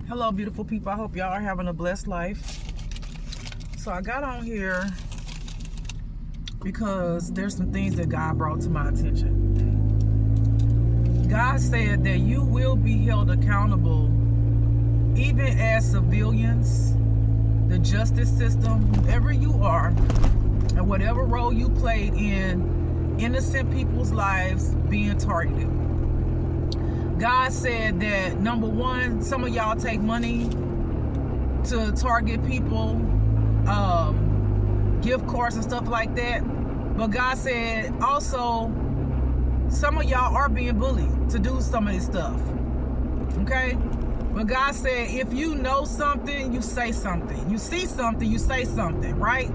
Hello, beautiful people. I hope y'all are having a blessed life. So I got on here because there's some things that God brought to my attention. God said that you will be held accountable even as civilians, the justice system, whoever you are, and whatever role you played in innocent people's lives being targeted. God said that, number one, some of y'all take money to target people, gift cards and stuff like that. But God said also, some of y'all are being bullied to do some of this stuff. Okay? But God said, if you know something, you say something. You see something, you say something, right?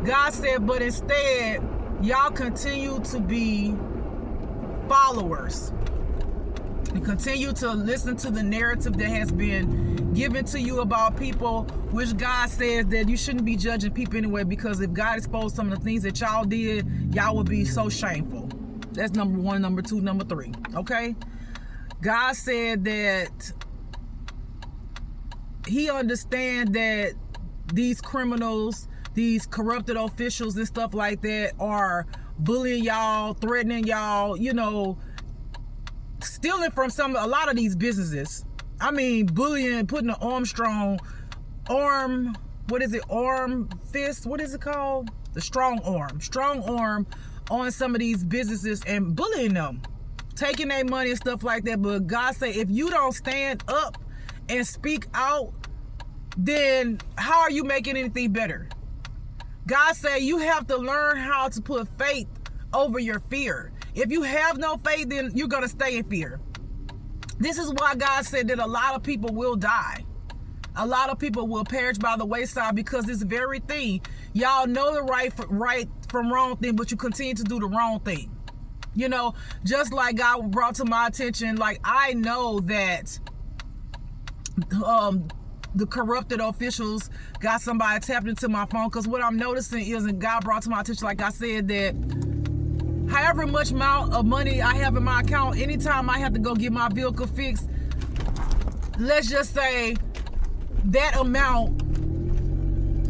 God said, but instead, y'all continue to be followers. And continue to listen to the narrative that has been given to you about people, which God says that you shouldn't be judging people anyway, because if God exposed some of the things that y'all did, y'all would be so shameful. That's number one, number two, number three. Okay? God said that He understands that these criminals, these corrupted officials and stuff like that are bullying y'all, threatening y'all, stealing from a lot of these businesses. I mean, bullying, putting an arm fist, what is it called? The strong arm on some of these businesses and bullying them, taking their money and stuff like that. But God say, if you don't stand up and speak out, then how are you making anything better? God say you have to learn how to put faith over your fear. If you have no faith, then you're going to stay in fear. This is why God said that a lot of people will die. A lot of people will perish by the wayside because this very thing. Y'all know the right from wrong thing, but you continue to do the wrong thing. Just like God brought to my attention, like I know that the corrupted officials got somebody tapped into my phone, because what I'm noticing is, and God brought to my attention, like I said, that however much amount of money I have in my account, anytime I have to go get my vehicle fixed, let's just say that amount,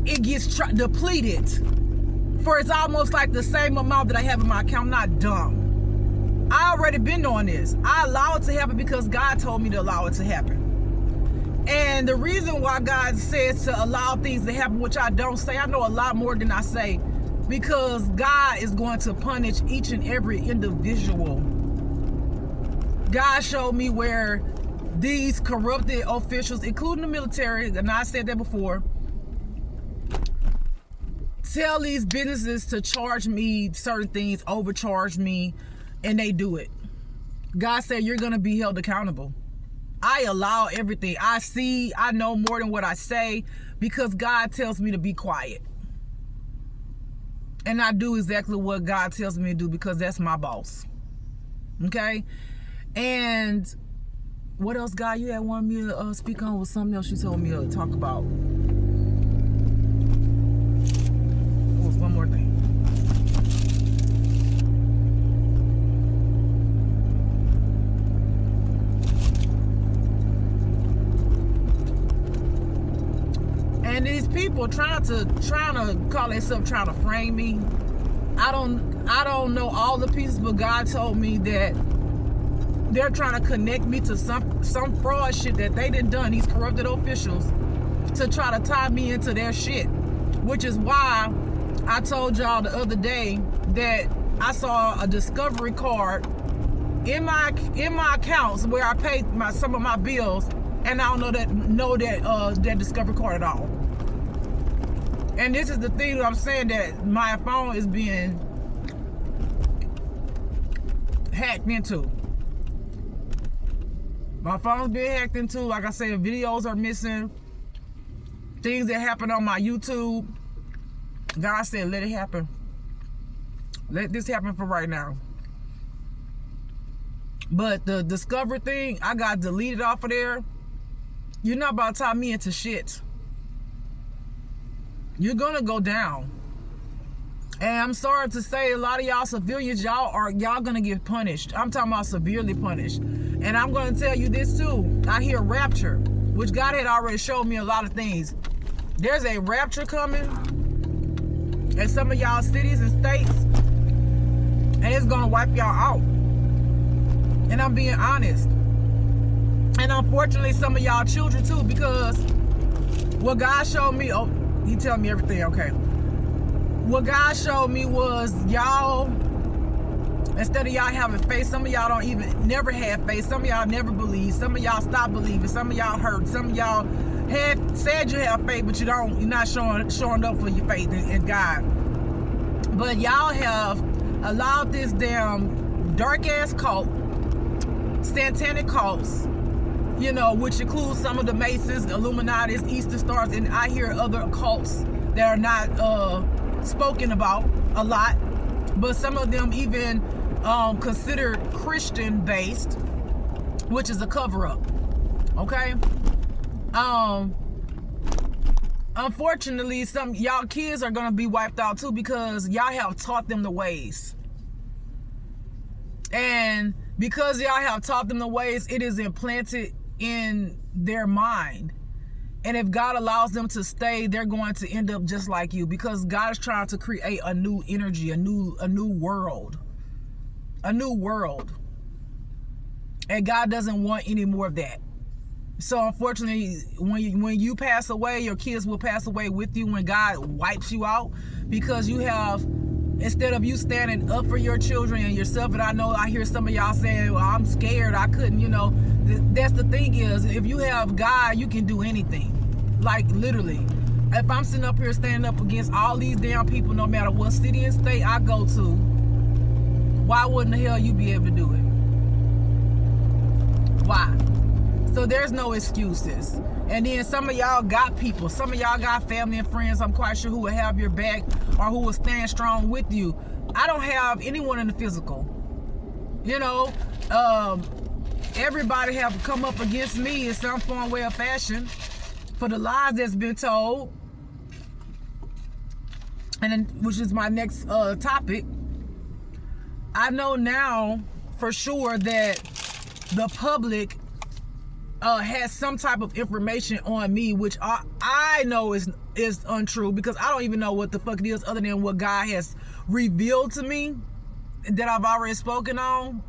it gets depleted. For it's almost like the same amount that I have in my account. I'm not dumb. I already been doing this. I allow it to happen because God told me to allow it to happen. And the reason why God says to allow things to happen, which I don't say, I know a lot more than I say, because God is going to punish each and every individual. God showed me where these corrupted officials, including the military, and I said that before, tell these businesses to charge me certain things, overcharge me, and they do it. God said you're going to be held accountable. I allow everything. I know more than what I say, because God tells me to be quiet. And I do exactly what God tells me to do, because that's my boss. Okay? And what else, God, you had wanted me to speak on with something else you told me to talk about. What was one more thing? And these people trying to call themselves trying to frame me. I don't know all the pieces, but God told me that they're trying to connect me to some fraud shit that they done, these corrupted officials, to try to tie me into their shit. Which is why I told y'all the other day that I saw a Discovery card in my accounts where I paid some of my bills, and I don't know that Discovery card at all. And this is the thing that I'm saying, that my phone is being hacked into. My phone's being hacked into. Like I said, videos are missing. Things that happen on my YouTube. God said, let it happen. Let this happen for right now. But the Discover thing, I got deleted off of there. You're not about to tie me into shit. You're gonna go down. And I'm sorry to say, a lot of y'all civilians, y'all gonna get punished. I'm talking about severely punished. And I'm gonna tell you this too. I hear rapture. which God had already showed me a lot of things. There's a rapture coming in some of y'all cities and states, and it's gonna wipe y'all out. And I'm being honest. And unfortunately, some of y'all children too, because what God showed me, oh, he tell me everything, okay. What God showed me was y'all, instead of y'all having faith, some of y'all don't even never have faith. Some of y'all never believe. Some of y'all stop believing. Some of y'all hurt. Some of y'all had said you have faith, but you're not showing up for your faith in God. But y'all have allowed this damn dark ass cult, satanic cults, you know, which includes some of the Masons, the Illuminatis, Eastern Stars, and I hear other cults that are not spoken about a lot, but some of them even considered Christian based, which is a cover-up. Okay. Unfortunately, some y'all kids are gonna be wiped out too, because y'all have taught them the ways. And because y'all have taught them the ways, it is implanted in their mind. And if God allows them to stay, they're going to end up just like you, because God is trying to create a new energy, a new world. A new world. And God doesn't want any more of that. So unfortunately, when you pass away, your kids will pass away with you when God wipes you out, because you have, instead of you standing up for your children and yourself, and I hear some of y'all saying, well, I'm scared, I couldn't, you know. That's the thing is, if you have God, you can do anything. Like, literally. If I'm sitting up here standing up against all these damn people, no matter what city and state I go to, why wouldn't the hell you be able to do it? Why? So there's no excuses. And then some of y'all got people, some of y'all got family and friends, I'm quite sure, who will have your back or who will stand strong with you. I don't have anyone in the physical. You know, everybody have come up against me in some form, way, or fashion for the lies that's been told. And then, which is my next topic. I know now for sure that the public has some type of information on me, which I know is untrue, because I don't even know what the fuck it is other than what God has revealed to me that I've already spoken on.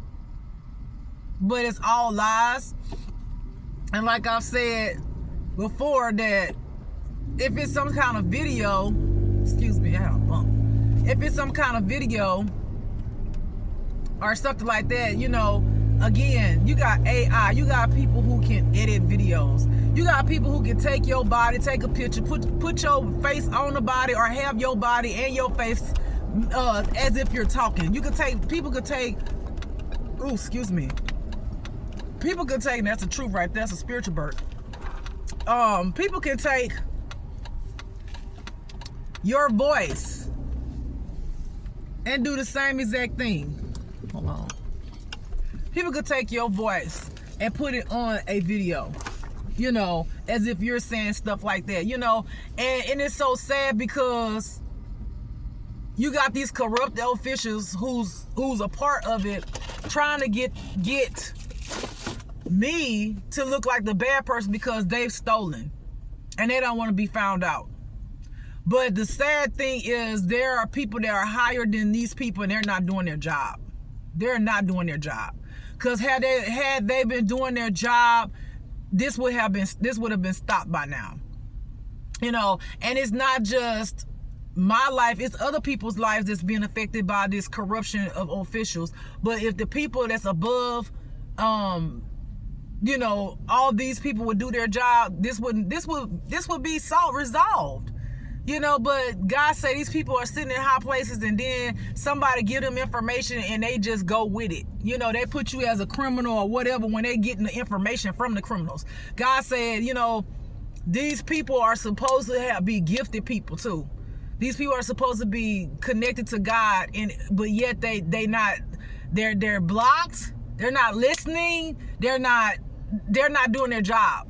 But it's all lies. And like I've said before, that if it's some kind of video, excuse me, I had a bump. If it's some kind of video or something like that, you know, again, you got AI, you got people who can edit videos, you got people who can take your body, take a picture, put your face on the body, or have your body and your face as if you're talking. People could take, ooh, excuse me. People could take, and that's the truth right there, that's a spiritual bird. People can take your voice and do the same exact thing. Hold on. People could take your voice and put it on a video, you know, as if you're saying stuff like that, you know. And it's so sad, because you got these corrupt officials who's a part of it, trying to get me to look like the bad person because they've stolen and they don't want to be found out. But the sad thing is, there are people that are higher than these people, and they're not doing their job. They're not doing their job. Because had they been doing their job, this would have been stopped by now. You know, and it's not just my life, it's other people's lives that's being affected by this corruption of officials. But if the people that's above, you know, all these people would do their job, this would be resolved. You know, but God said these people are sitting in high places, and then somebody give them information and they just go with it. You know, they put you as a criminal or whatever when they getting the information from the criminals. God said, you know, these people are supposed to be gifted people too. These people are supposed to be connected to God, but yet they're blocked. They're not listening. They're not doing their job.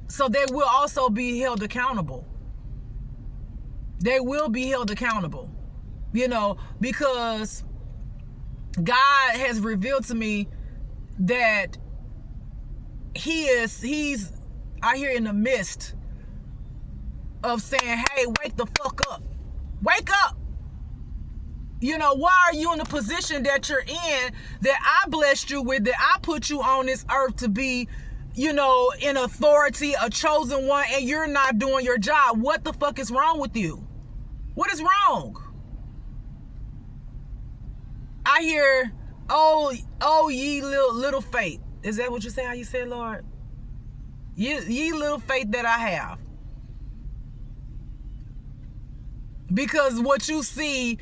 So they will also be held accountable. They will be held accountable, you know, because God has revealed to me that he's I hear in the midst of saying, hey, wake the fuck up. Wake up. You know, why are you in the position that you're in, that I blessed you with, that I put you on this earth to be, you know, in authority, a chosen one, and you're not doing your job? What the fuck is wrong with you? What is wrong? I hear, oh, ye little faith. Is that what you say? How you say, Lord? Ye little faith that I have. Because what you see,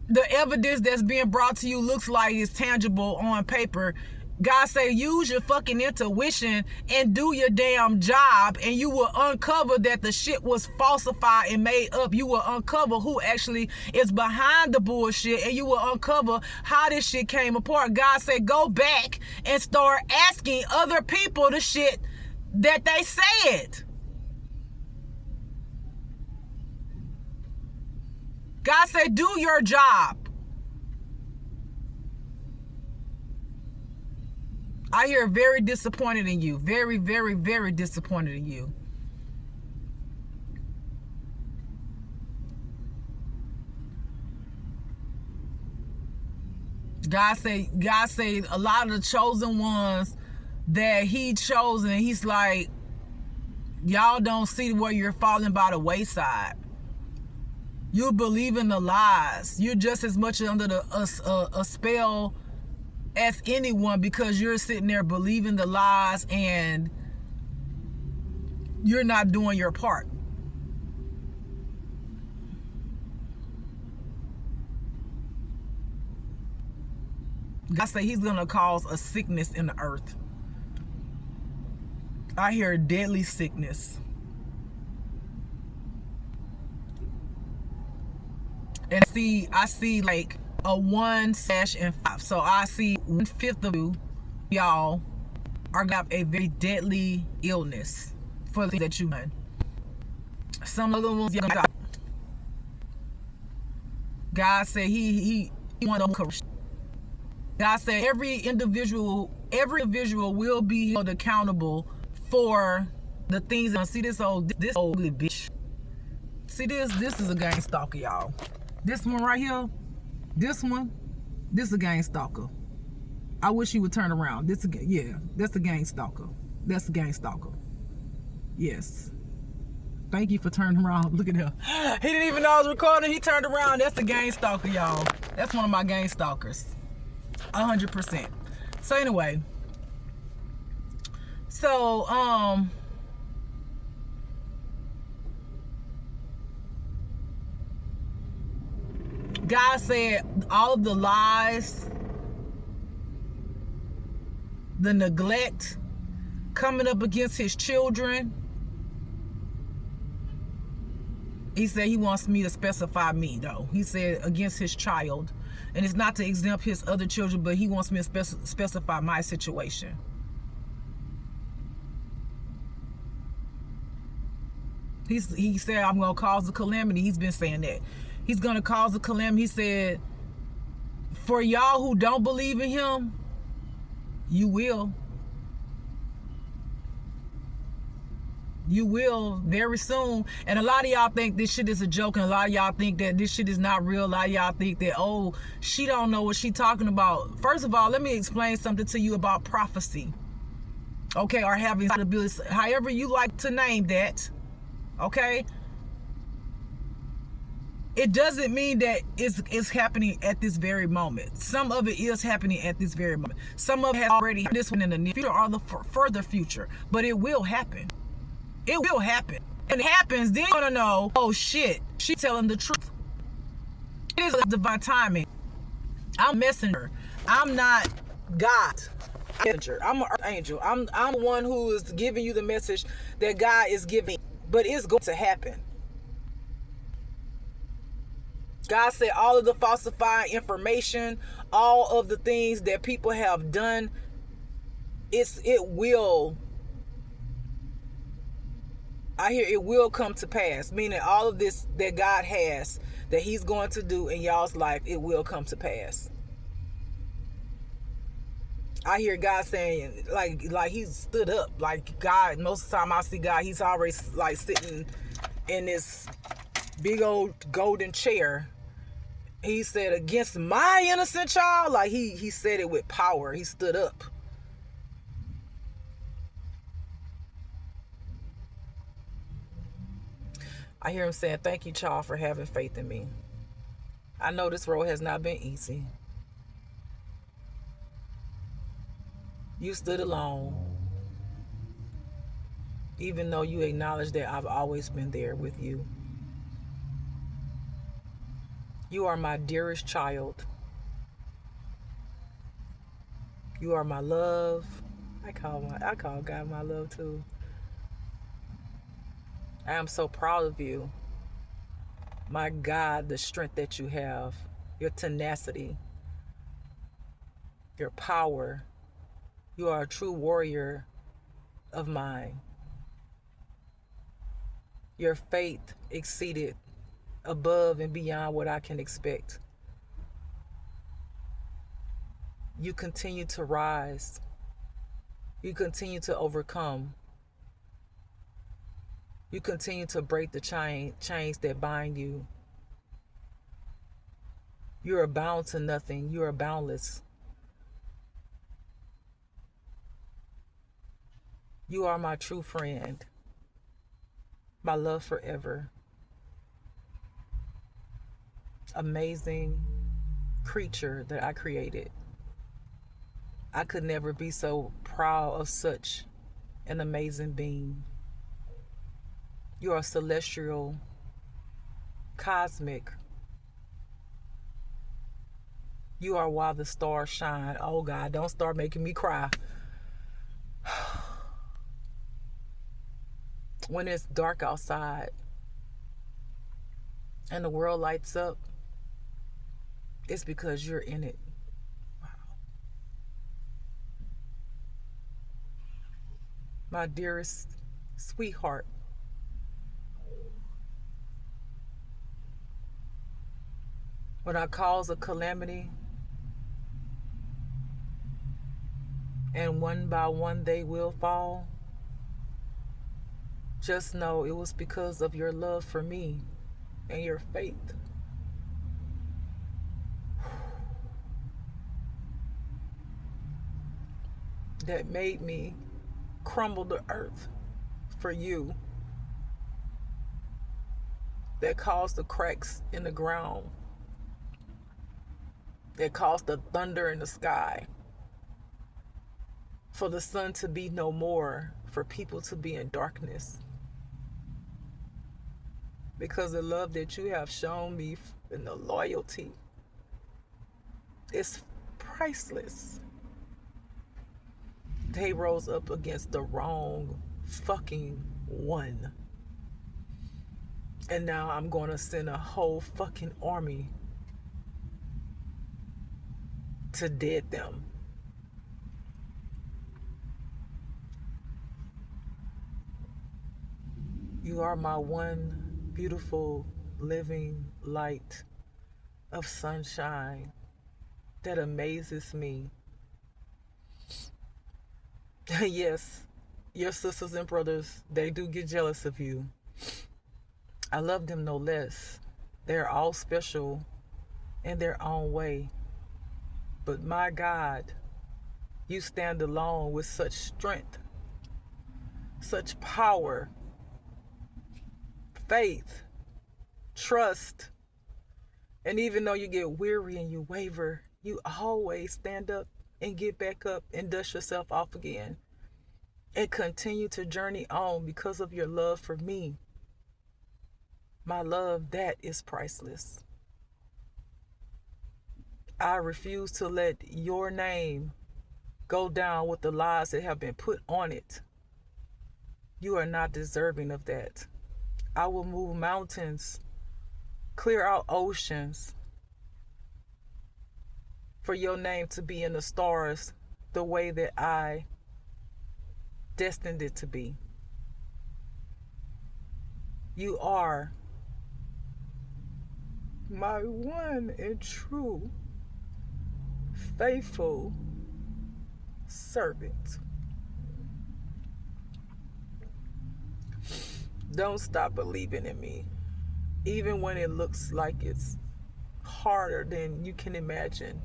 the evidence that's being brought to you looks like it's tangible on paper. God say, use your fucking intuition and do your damn job, and you will uncover that the shit was falsified and made up. You will uncover who actually is behind the bullshit, and you will uncover how this shit came apart. God said, go back and start asking other people the shit that they said. God said, do your job. I hear very disappointed in you. Very, very, very disappointed in you. God say a lot of the chosen ones that he chose, and he's like, y'all don't see where you're falling by the wayside. You believe in the lies. You're just as much under a spell as anyone, because you're sitting there believing the lies and you're not doing your part. God say he's gonna cause a sickness in the earth. I hear deadly sickness. And I see like a 1/5. So I see 1/5 of y'all are gonna have a very deadly illness for the things that you done. Some other ones y'all got. God said he want to correct. God said every individual will be held accountable for the things. And see this old ugly bitch. See this is a gang stalker, y'all. This one right here, this is a gang stalker. I wish he would turn around. That's a gang stalker. That's a gang stalker. Yes. Thank you for turning around. Look at him. He didn't even know I was recording. He turned around. That's a gang stalker, y'all. That's one of my gang stalkers. 100%. So anyway. So, God said all of the lies, the neglect coming up against his children, he said he wants me to specify me, though. He said against his child. And it's not to exempt his other children, but he wants me to specify my situation. He said, I'm going to cause a calamity. He's been saying that. He's going to cause a calamity. He said, for y'all who don't believe in him, you will. You will very soon. And a lot of y'all think this shit is a joke, and a lot of y'all think that this shit is not real. A lot of y'all think that, oh, she don't know what she talking about. First of all, let me explain something to you about prophecy. Okay, or having abilities, however you like to name that. Okay? It doesn't mean that it's happening at this very moment. Some of it is happening at this very moment. Some of it has already happened. This one in the near future or the further future. But it will happen. It will happen. And it happens, then you're gonna know, oh shit, she's telling the truth. It is divine timing. I'm a messenger. I'm not God. I'm a messenger. I'm an angel. I'm the one who is giving you the message that God is giving. But it's going to happen. God said all of the falsified information, all of the things that people have done, it will come to pass. Meaning all of this that God has, that he's going to do in y'all's life, it will come to pass. I hear God saying, like he stood up. Like God, most of the time I see God, he's always like sitting in this big old golden chair. He said, against my innocent child, like he said it with power. He stood up. I hear him saying, thank you, child, for having faith in me. I know this road has not been easy. You stood alone, even though you acknowledge that I've always been there with you. You are my dearest child. You are my love. I call God my love too. I am so proud of you. My God, the strength that you have, your tenacity, your power. You are a true warrior of mine. Your faith exceeded above and beyond what I can expect. You continue to rise. You continue to overcome. You continue to break the chains that bind you. You are bound to nothing. You are boundless. You are my true friend. My love forever. Amazing creature that I created. I could never be so proud of such an amazing being. You are celestial, cosmic. You are while the stars shine. Oh God, don't start making me cry. When it's dark outside and the world lights up, it's because you're in it. My dearest sweetheart. When I cause a calamity, and one by one they will fall, just know it was because of your love for me and your faith. That made me crumble the earth for you. That caused the cracks in the ground. That caused the thunder in the sky. For the sun to be no more. For people to be in darkness. Because the love that you have shown me and the loyalty is priceless. They rose up against the wrong fucking one. And now I'm going to send a whole fucking army to dead them. You are my one beautiful living light of sunshine that amazes me. Yes, your sisters and brothers, they do get jealous of you. I love them no less. They're all special in their own way. But my God, you stand alone with such strength, such power, faith, trust. And even though you get weary and you waver, you always stand up and get back up and dust yourself off again and continue to journey on because of your love for me. My love, that is priceless. I refuse to let your name go down with the lies that have been put on it. You are not deserving of that. I will move mountains, clear out oceans for your name to be in the stars the way that I destined it to be. You are my one and true, faithful, servant. Don't stop believing in me, even when it looks like it's harder than you can imagine.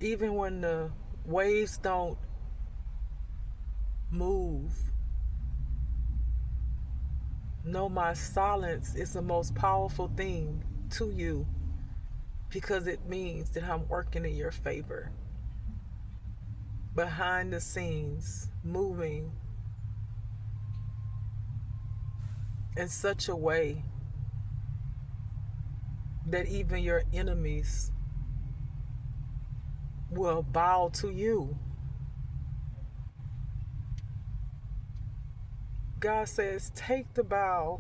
Even when the waves don't move. Know my silence is the most powerful thing to you, because it means that I'm working in your favor. Behind the scenes, moving in such a way that even your enemies will bow to you. God says, take the bow.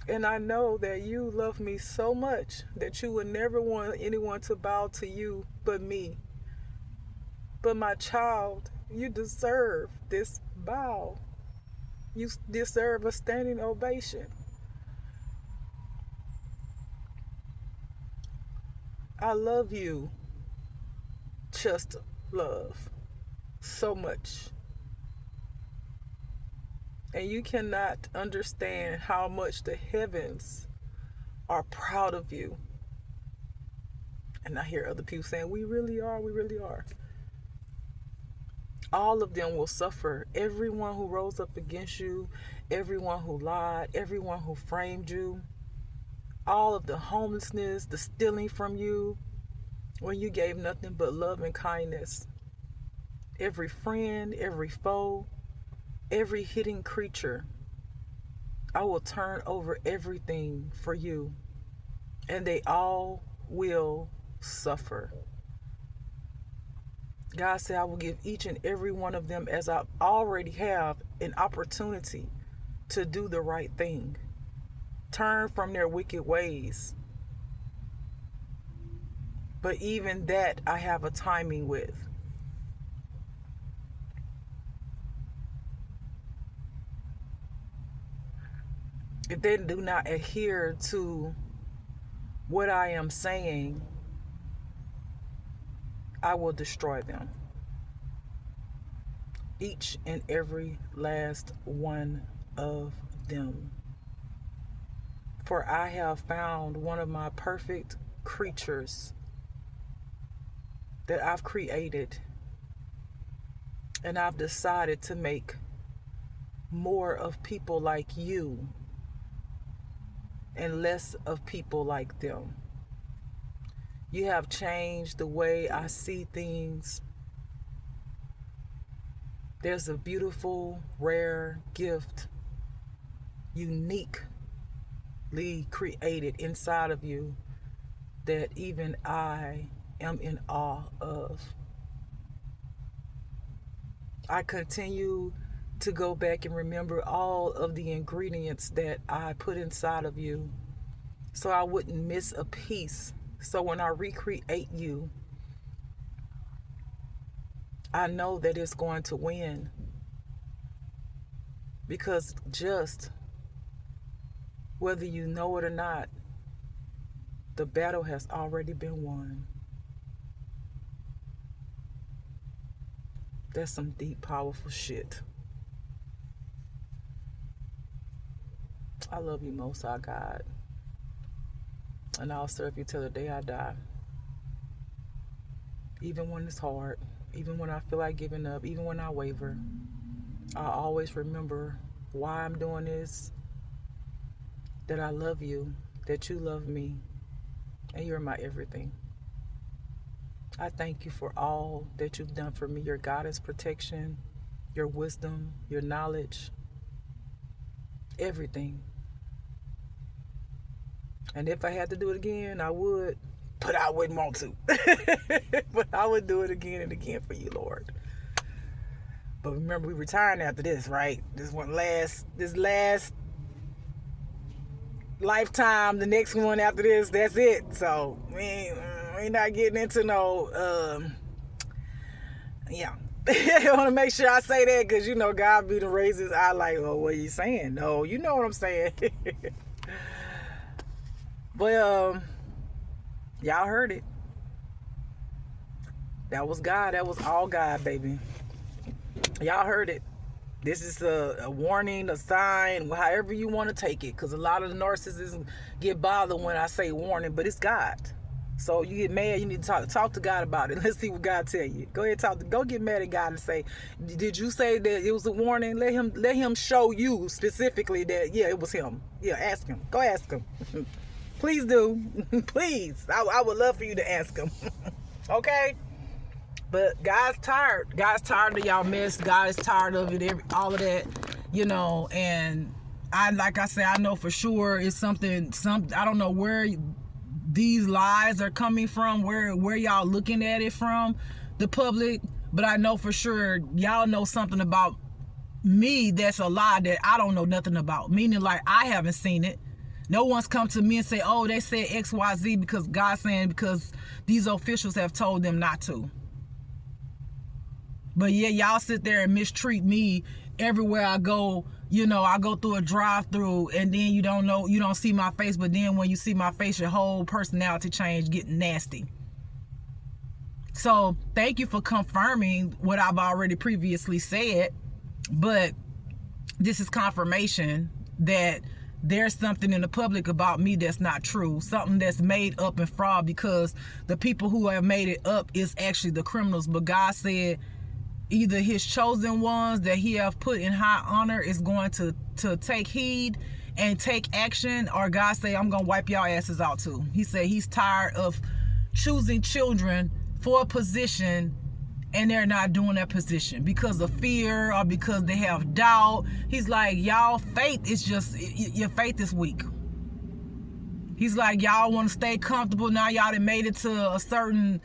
And I know that you love me so much that you would never want anyone to bow to you but me. But my child, you deserve this bow. You deserve a standing ovation. I love you, just love, so much. And you cannot understand how much the heavens are proud of you. And I hear other people saying, we really are, we really are. All of them will suffer. Everyone who rose up against you, everyone who lied, everyone who framed you, all of the homelessness, the stealing from you, when you gave nothing but love and kindness. Every friend, every foe, every hidden creature, I will turn over everything for you, and they all will suffer. God said, I will give each and every one of them, as I already have, an opportunity to do the right thing. Turn from their wicked ways. But even that I have a timing with. If they do not adhere to what I am saying, I will destroy them. Each and every last one of them. For I have found one of my perfect creatures that I've created, and I've decided to make more of people like you and less of people like them. You have changed the way I see things. There's a beautiful, rare gift, uniquely created inside of you that even I am in awe of. I continue to go back and remember all of the ingredients that I put inside of you so I wouldn't miss a piece. So when I recreate you, I know that it's going to win. Because just whether you know it or not, the battle has already been won. That's some deep, powerful shit. I love you, Most High God. And I'll serve you till the day I die. Even when it's hard, even when I feel like giving up, even when I waver, I always remember why I'm doing this, that I love you, that you love me, and you're my everything. I thank you for all that you've done for me, your guidance, protection, your wisdom, your knowledge, everything. And if I had to do it again, I would, but I wouldn't want to. But I would do it again and again for you, Lord. But remember, we retiring after this, right? This last lifetime, the next one after this, that's it. So we ain't not getting into no, yeah. I want to make sure I say that because, you know, God be the raises. I like, oh, what are you saying? No, you know what I'm saying. But y'all heard it. That was God. That was all God, baby. Y'all heard it. This is a warning, a sign, however you want to take it. Because a lot of the narcissists get bothered when I say warning, but it's God. So you get mad, you need to talk to God about it. Let's see what God tell you. Go ahead, go get mad at God and say, did you say that it was a warning? Let him show you specifically that, yeah, it was him. Yeah, ask him. Go ask him. Please do. Please. I would love for you to ask him. Okay? But God's tired. God's tired of y'all mess. God is tired of it, all of that, and like I said, I know for sure it's something, I don't know where these lies are coming from, where y'all looking at it from, the public, but I know for sure y'all know something about me that's a lie that I don't know nothing about, meaning like I haven't seen it. No one's come to me and say, oh, they said XYZ because God's saying, because these officials have told them not to. But yeah, y'all sit there and mistreat me everywhere I go. I go through a drive-through and then you don't see my face, but then when you see my face, your whole personality change, getting nasty. So thank you for confirming what I've already previously said, but this is confirmation that there's something in the public about me that's not true, something that's made up and fraud, because the people who have made it up is actually the criminals. But God said either his chosen ones that he have put in high honor is going to take heed and take action, or God say, I'm going to wipe y'all asses out too. He said he's tired of choosing children for a position and they're not doing that position because of fear or because they have doubt. He's like, y'all faith is just, your faith is weak. He's like, y'all want to stay comfortable. Now y'all done made it to a certain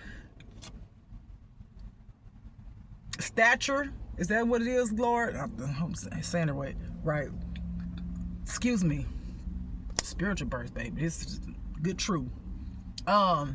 stature. Is that what it is, Lord? I'm saying it right. Excuse me. Spiritual birth, baby. This is good truth. Y'all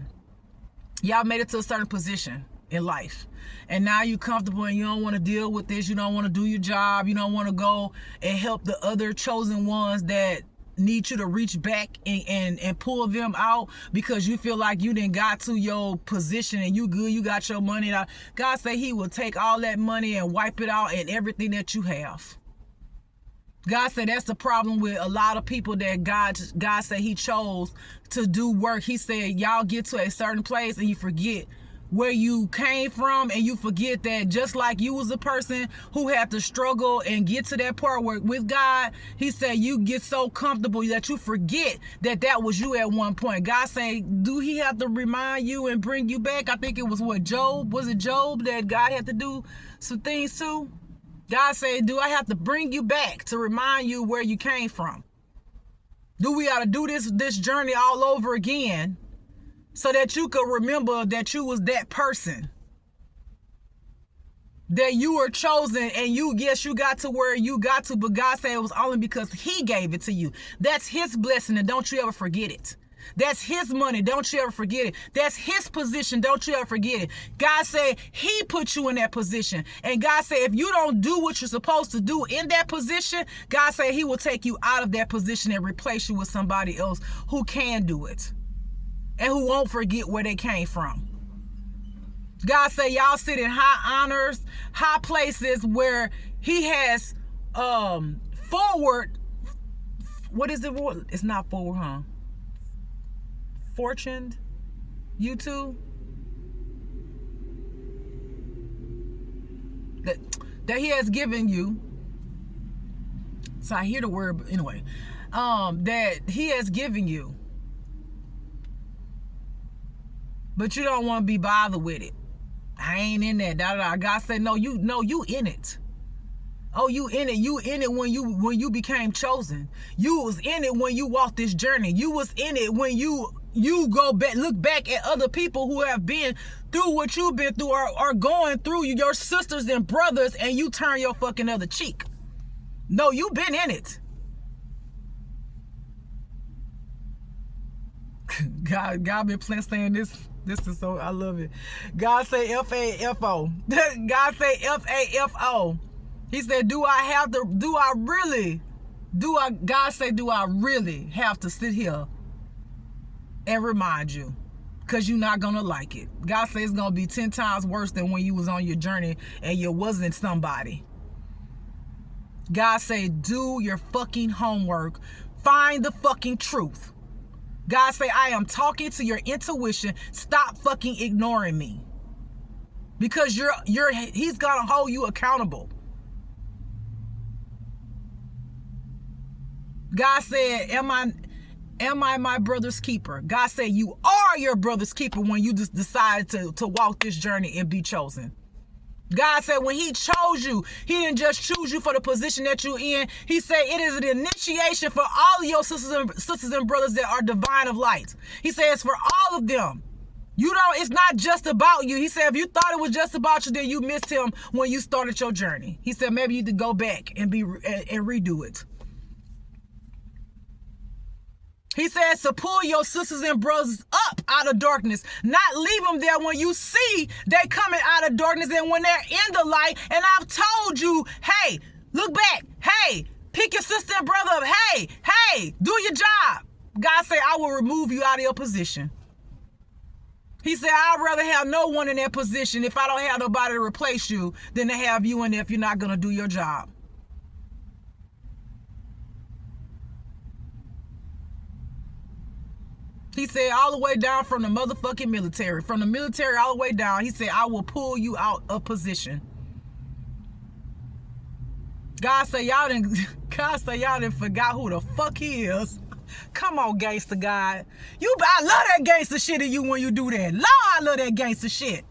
made it to a certain position in life, and now you comfortable and you don't want to deal with this. You don't want to do your job. You don't want to go and help the other chosen ones that need you to reach back and pull them out because you feel like you done got to your position and you good, you got your money. God say he will take all that money and wipe it out and everything that you have. God said that's the problem with a lot of people that God said he chose to do work. He said y'all get to a certain place and you forget where you came from, and you forget that just like you was a person who had to struggle and get to that part where with God, he said you get so comfortable that you forget that was you at one point. God saying, do he have to remind you and bring you back? I think it was Job? Was it Job that God had to do some things to? God said, do I have to bring you back to remind you where you came from? Do we got to do this journey all over again so that you could remember that you was that person, that you were chosen, and you got to where you got to, but God said it was only because he gave it to you. That's his blessing, and don't you ever forget it. That's his money, don't you ever forget it. That's his position, don't you ever forget it. God said he put you in that position, and God said if you don't do what you're supposed to do in that position, God said he will take you out of that position and replace you with somebody else who can do it and who won't forget where they came from. God said y'all sit in high honors, high places where he has forward. What is it? It's not forward, huh? Fortuned you two. That he has given you. So I hear the word, but anyway. That he has given you. But you don't want to be bothered with it. I ain't in that. God said, no, you in it. Oh, you in it. You in it when you became chosen. You was in it when you walked this journey. You was in it when you go back, look back at other people who have been through what you've been through or are going through, your sisters and brothers, and you turn your fucking other cheek. No, you've been in it. God been saying this. This is so, I love it. God say F-A-F-O. God say F-A-F-O. He said, God say, do I really have to sit here and remind you? because you're not gonna like it. God says it's gonna be 10 times worse than when you was on your journey and you wasn't somebody. God said, do your fucking homework. Find the fucking truth. God say, I am talking to your intuition. Stop fucking ignoring me. Because he's gonna hold you accountable. God said, am I my brother's keeper? God said, you are your brother's keeper when you just decide to walk this journey and be chosen. God said when he chose you, he didn't just choose you for the position that you're in. He said it is an initiation for all of your sisters and brothers that are divine of light. He says for all of them. It's not just about you. He said if you thought it was just about you, then you missed him when you started your journey. He said maybe you need to go back and redo it. He says to pull your sisters and brothers up out of darkness, not leave them there when you see they coming out of darkness and when they're in the light. And I've told you, hey, look back. Hey, pick your sister and brother up. Hey, do your job. God say, I will remove you out of your position. He said, I'd rather have no one in that position if I don't have nobody to replace you than to have you in there if you're not going to do your job. He said all the way down from the motherfucking military. From the military all the way down, he said, I will pull you out of position. God say y'all didn't forgot who the fuck he is. Come on, gangster God. I love that gangster shit in you when you do that. Lord, I love that gangster shit.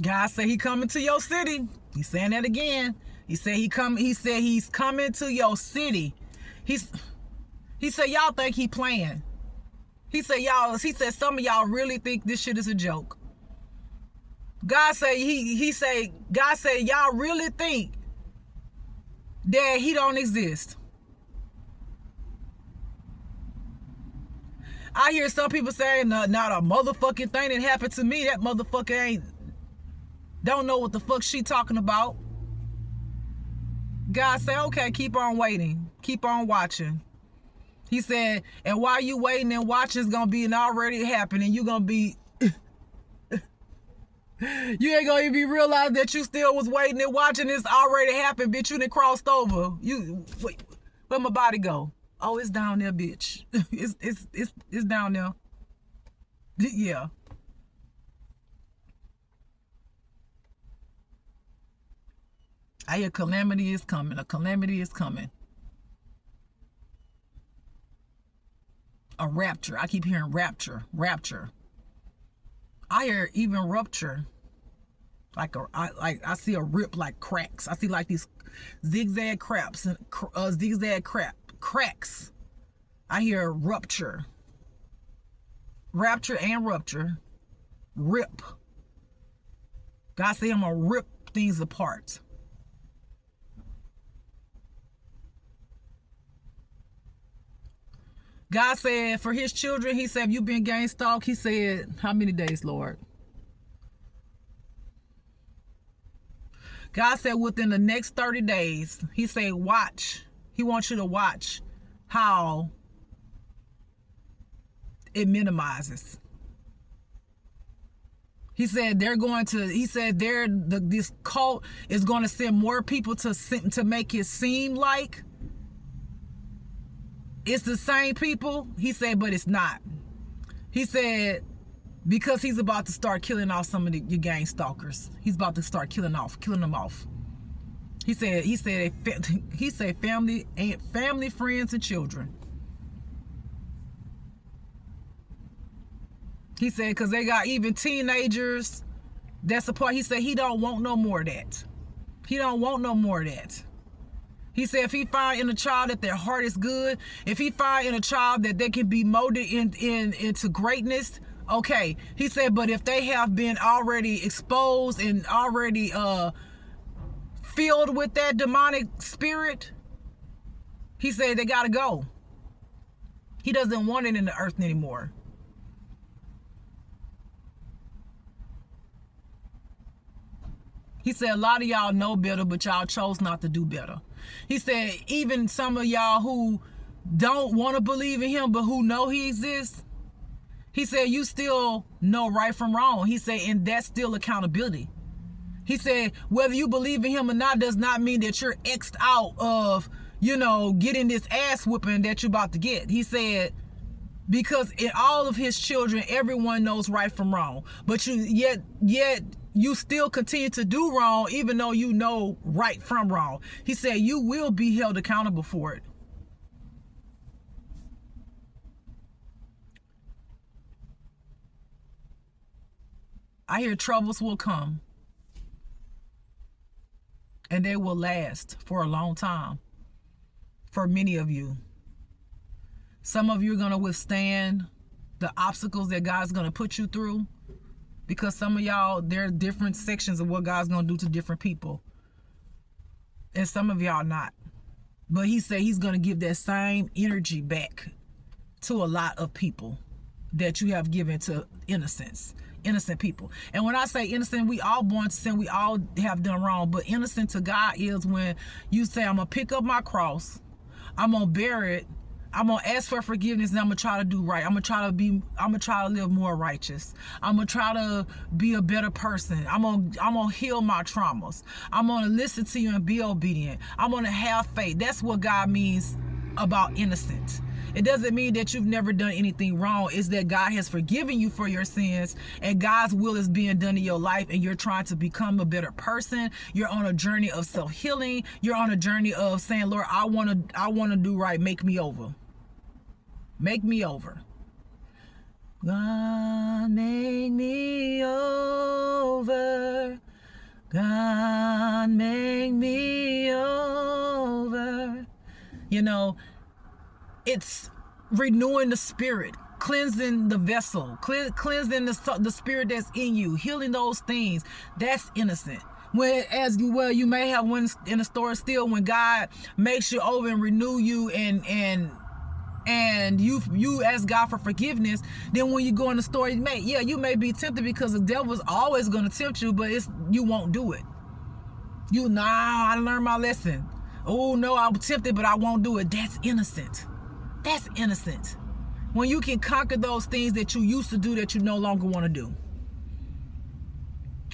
God said he coming to your city. He's saying that again. He said he's coming to your city. He said y'all think he playing. He said some of y'all really think this shit is a joke. God said y'all really think that he don't exist. I hear some people saying not a motherfucking thing that happened to me. That motherfucker don't know what the fuck she talking about. God said, okay, keep on waiting. Keep on watching. He said, and while you waiting and watching, it's going to be an already happening. You're going to be, you ain't going to even realize that you still was waiting and watching this already happen, bitch. You done crossed over. Wait, where my body go? Oh, it's down there, bitch. It's down there. Yeah. I hear calamity is coming. A calamity is coming. A rapture. I keep hearing rapture. Rapture. I hear even rupture. I see a rip like cracks. I see like these zigzag cracks. Cracks. I hear rupture. Rapture and rupture. Rip. God say I'm gonna rip things apart. God said for his children, he said, if you've been gang stalked, he said, how many days, Lord? God said within the next 30 days, he said, watch. He wants you to watch how it minimizes. He said this cult is going to send more people to make it seem like it's the same people. He said, but it's not. He said, because he's about to start killing off some of your gang stalkers. He's about to start killing them off. He said family, friends, and children. He said, because they got even teenagers that support. He said he don't want no more of that. He don't want no more of that. He said if he find in a child that their heart is good, if he find in a child that they can be molded into greatness, okay. He said, but if they have been already exposed and already filled with that demonic spirit, he said they gotta go. He doesn't want it in the earth anymore. He said a lot of y'all know better, but y'all chose not to do better. He said even some of y'all who don't want to believe in him, but who know he exists, he said, you still know right from wrong. He said, and that's still accountability. He said, whether you believe in him or not does not mean that you're X'd out of, getting this ass whooping that you're about to get. He said, because in all of his children, everyone knows right from wrong. But yet you still continue to do wrong, even though you know right from wrong. He said, you will be held accountable for it. I hear troubles will come, and they will last for a long time for many of you. Some of you are going to withstand the obstacles that God's going to put you through, because some of y'all, there are different sections of what God's going to do to different people, and some of y'all not. But he said he's going to give that same energy back to a lot of people that you have given to innocent people. And when I say innocent, we all born to sin, we all have done wrong, but innocent to God is when you say, I'm gonna pick up my cross, I'm gonna bear it, I'm gonna ask for forgiveness, and I'm gonna try to do right. I'm gonna try to live more righteous. I'm gonna try to be a better person. I'm gonna heal my traumas. I'm gonna listen to you and be obedient. I'm gonna have faith. That's what God means about innocent. It doesn't mean that you've never done anything wrong. It's that God has forgiven you for your sins, and God's will is being done in your life, and you're trying to become a better person. You're on a journey of self-healing. You're on a journey of saying, Lord, I want to do right. Make me over. Make me over. God, make me over. God, make me over. It's renewing the spirit, cleansing the vessel, cleansing the spirit that's in you, healing those things. That's innocent. You may have one in the store still, when God makes you over and renew you and you ask God for forgiveness, then when you go in the store, you may be tempted, because the devil's always going to tempt you, but you won't do it. I learned my lesson. Oh no, I'm tempted, but I won't do it. That's innocent. That's innocent. When you can conquer those things that you used to do that you no longer want to do.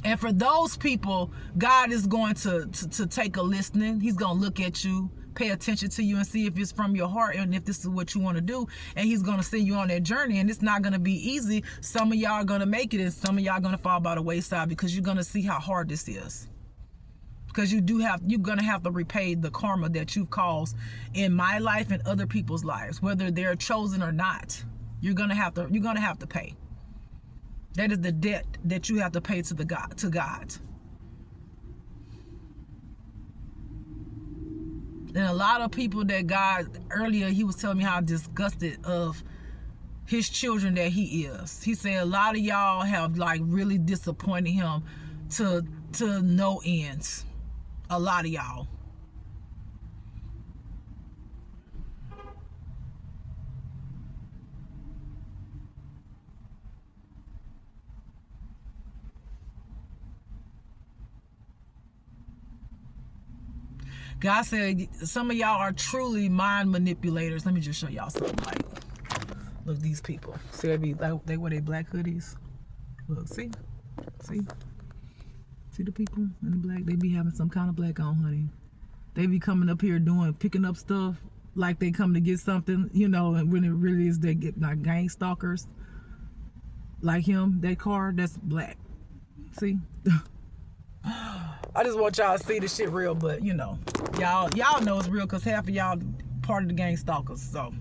And for those people, God is going to take a listening. He's going to look at you, pay attention to you, and see if it's from your heart and if this is what you want to do. And he's going to send you on that journey. And it's not going to be easy. Some of y'all are going to make it, and some of y'all are going to fall by the wayside, because you're going to see how hard this is. Because you're going to have to repay the karma that you've caused in my life and other people's lives, whether they're chosen or not. You're going to have to pay. That is the debt that you have to pay to God. And a lot of people that God, earlier he was telling me how disgusted of his children that he is. He said a lot of y'all have really disappointed him to no ends. A lot of y'all. God said some of y'all are truly mind manipulators. Let me just show y'all something. Look, these people. See, they wear their black hoodies. Look, see the people in the black? They be having some kind of black on, honey. They be coming up here picking up stuff like they come to get something, and when it really is they get gang stalkers. Like him, that car, that's black. See? I just want y'all to see the shit real, but y'all know it's real, because half of y'all part of the gang stalkers. So,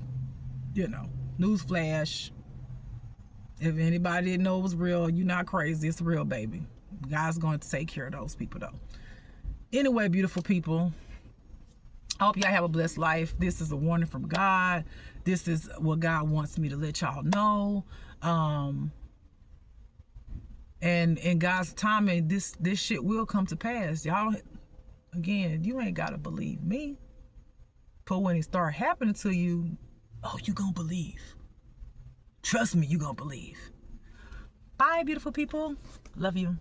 newsflash. If anybody didn't know it was real, you're not crazy. It's real, baby. God's going to take care of those people, though. Anyway, beautiful people, I hope y'all have a blessed life. This is a warning from God. This is what God wants me to let y'all know. And in God's timing, this shit will come to pass. Y'all, again, you ain't got to believe me. But when it start happening to you, you gonna believe. Trust me, you gonna believe. Bye, beautiful people. Love you.